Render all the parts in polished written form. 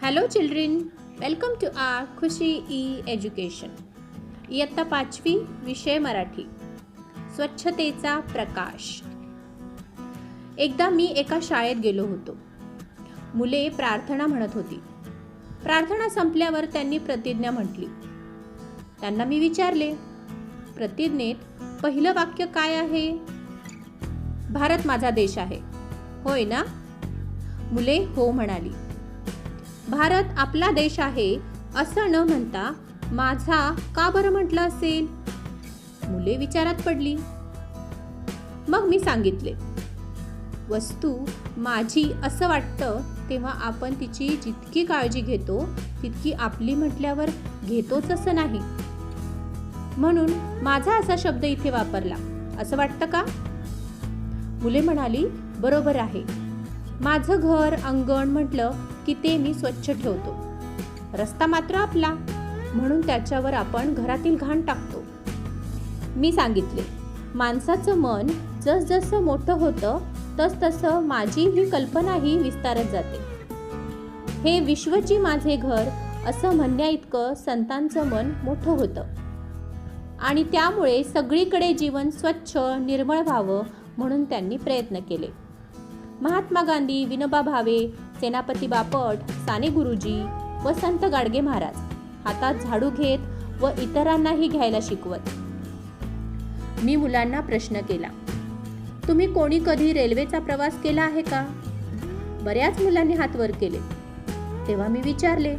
Hello children, welcome to our Khushi education. इयत्ता 5वी, विषय मराठी. स्वच्छतेचा प्रकाश. एकदा मी एका शाळेत गेलो होतो. मुले प्रार्थना म्हणत होती. प्रार्थना संपल्यावर त्यांनी प्रतिज्ञा म्हटली. त्यांना मी विचारले, प्रतिज्ञेत पहिलं वाक्य काय आहे? भारत माझा देश आहे, होय ना? मुले हो म्हणाली. भारत आपला देश आहे असं न म्हणता माझा का बरं म्हटलं असेल? मुले विचारात पडली. मग मी सांगितले, वस्तू माझी असं वाटतं तेव्हा आपण तिची जितकी काळजी घेतो तितकी आपली म्हटल्यावर घेतोच असं नाही. म्हणून माझा असा शब्द इथे वापरला असं वाटतं का? मुले म्हणाली, बरोबर आहे. माझं घर अंगण म्हटलं की ते मी स्वच्छ ठेवतो. रस्ता मात्र आपला, म्हणून त्याच्यावर आपण घरातील घाण टाकतो. मी सांगितले, माणसाचं मन जसजसं मोठं होतं तसतसं माझी ही कल्पनाही विस्तारत जाते. हे विश्वची माझे घर असं म्हणण्या इतकं संतांचं मन मोठं होतं आणि त्यामुळे सगळीकडे जीवन स्वच्छ निर्मळ व्हावं म्हणून त्यांनी प्रयत्न केले. महात्मा गांधी, विनोबा भावे, सेनापती बापट, साने गुरुजी व संत गाडगे महाराज हातात झाडू घेत व इतरांनाही घ्यायला शिकवत. मी मुलांना प्रश्न केला, तुम्ही कोणी कधी रेल्वेचा प्रवास केला आहे का? बऱ्याच मुलांनी हात वर केले. तेव्हा मी विचारले,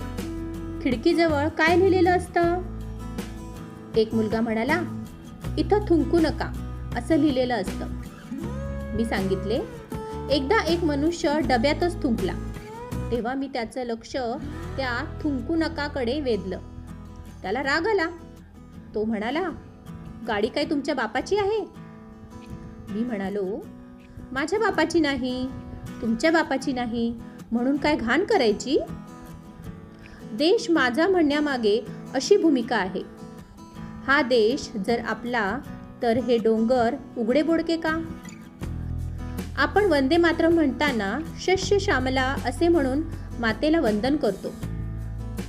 खिडकीजवळ काय लिहिलेलं असतं? एक मुलगा म्हणाला, इथं थुंकू नका असं लिहिलेलं असतं. मी सांगितले, एकदा एक मनुष्य डब्यातच थुंकला. तेव्हा मी त्याचं लक्ष त्या थुंकू नकाकडे वेधलं. त्याला राग आला. तो म्हणाला, गाडी काय तुमच्या बापाची आहे? मी म्हणालो, माझ्या बापाची नाही, तुमच्या बापाची नाही, म्हणून काय घाण करायची? देश माझा म्हणण्यामागे अशी भूमिका आहे. हा देश जर आपला तर हे डोंगर उघडे बोडके का? आपण वंदे मातरम म्हणताना शस्य श्यामला असे म्हणून मातेला वंदन करतो,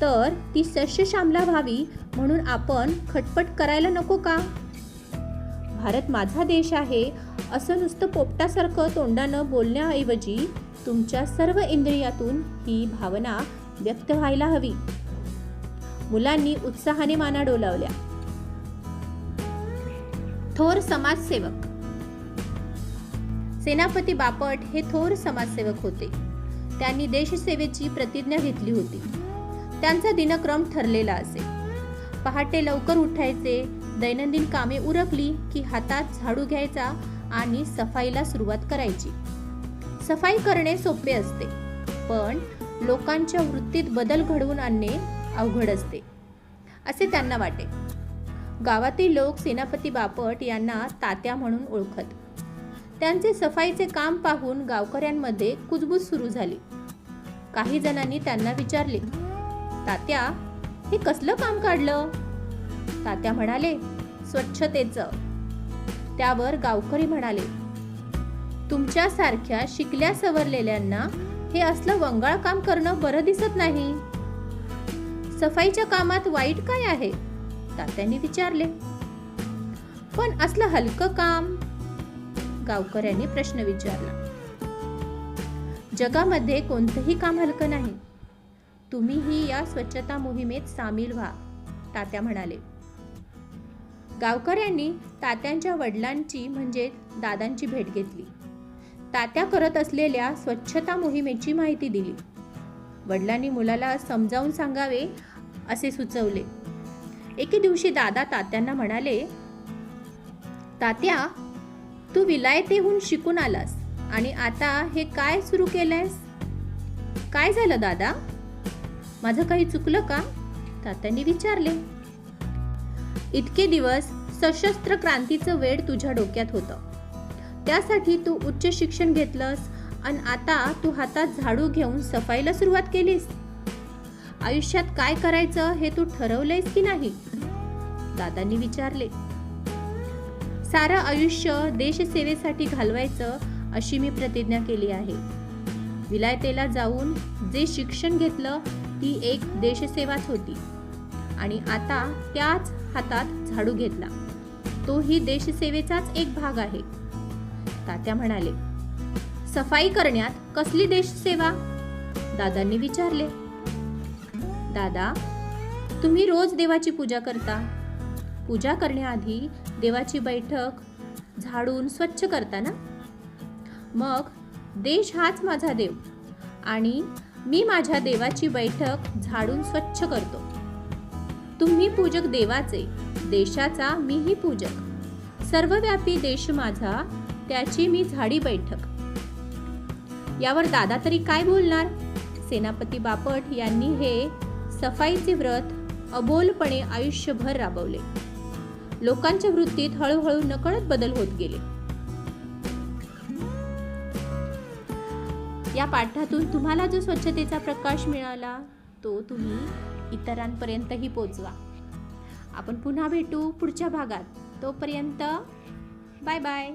तर ती शस्य श्यामला व्हावी म्हणून आपण खटपट करायला नको का? भारत माझा देश आहे असं नुसतं पोपटासारखं तोंडानं बोलण्याऐवजी तुमच्या सर्व इंद्रियातून ही भावना व्यक्त व्हायला हवी. मुलांनी उत्साहाने माना डोलावल्या. थोर समाजसेवक. सेनापती बापट हे थोर समाजसेवक होते. त्यांनी देशसेवेची प्रतिज्ञा घेतली होती. त्यांचा दिनक्रम ठरलेला असे. पहाटे लवकर उठायचे, दैनंदिन कामे उरकली की हातात झाडू घ्यायचा आणि सफाईला सुरुवात करायची. सफाई करणे सोपे असते, पण लोकांच्या वृत्तीत बदल घडवून आणणे अवघड असते असे त्यांना वाटे. गावातील लोक सेनापती बापट यांना तात्या म्हणून ओळखत. त्यांचे सफाईचे काम पाहून गावकऱ्यांमध्ये कुजबूज सुरू झाली. काही जणांनी त्यांना विचारले, तात्या, हे कसलं काम काढलं? तात्या म्हणाले, स्वच्छतेचं. त्यावर गावकरी म्हणाले, तुमच्यासारख्या शिकल्या सवरलेल्यांना हे असलं वंगाळ काम करणं बरं दिसत नाही. सफाईच्या कामात वाईट काय आहे? तात्यांनी विचारले. पण असलं हलकं काम? गावकऱ्यांनी प्रश्न विचारला. जगामध्ये कोणतंही काम हलकं नाही. तुम्हीही या स्वच्छता मोहिमेत सामील व्हा, तात्या म्हणाले. गावकऱ्यांनी तात्यांच्या वडिलांची म्हणजे दादांची भेट घेतली. तात्या करत असलेल्या स्वच्छता मोहिमेची माहिती दिली. वडिलांनी मुलाला समजावून सांगावे असे सुचवले. एके दिवशी दादा तात्यांना म्हणाले, तात्या, तू विलायतेहून शिकून आलास आणि आता हे काय सुरू केलंयस? काय झालं दादा? माझं काही चुकलं का? तात्यांनी विचारले. इतके दिवस सशस्त्र क्रांतीचं वेड तुझ्या डोक्यात होतं. त्यासाठी तू उच्च शिक्षण घेतलंस आणि आता तू हातात झाडू घेऊन सफाईला सुरुवात केलीस. आयुष्यात काय करायचं हे तू ठरवलंयस की नाही? दादांनी विचारले. सारं आयुष्य देशसेवेसाठी घालवायचं अशी मी प्रतिज्ञा केली आहे. विलायतेला जाऊन जे शिक्षण घेतलं ती एक देशसेवाच होती आणि आता त्याच हातात झाडू घेतला तोही देशसेवेचाच एक भाग आहे. तात्या म्हणाले, सफाई करण्यात कसली देशसेवा? दादांनी विचारले. दादा, तुम्ही रोज देवाची पूजा करता. पूजा करण्याआधी देवाची बैठक झाडून स्वच्छ करता ना? मग देश हाच माझा देव आणि मी माझ्या देवाची बैठक झाडून स्वच्छ करतो. तुम्ही पूजक देवाचे, देशाचा मीही पूजक. सर्वव्यापी देश माझा, त्याची मी झाडी बैठक. यावर दादा तरी काय बोलणार? सेनापती बापट यांनी हे सफाईचे व्रत अबोलपणे आयुष्यभर राबवले. लोकांच्या वृत्तीत हळूहळू नकळत बदल होत गेले. या पाठातून तुम्हाला जो स्वच्छतेचा प्रकाश मिळाला तो तुम्ही इतरांपर्यंतही पोचवा. आपण पुन्हा भेटू पुढच्या भागात. तोपर्यंत बाय बाय.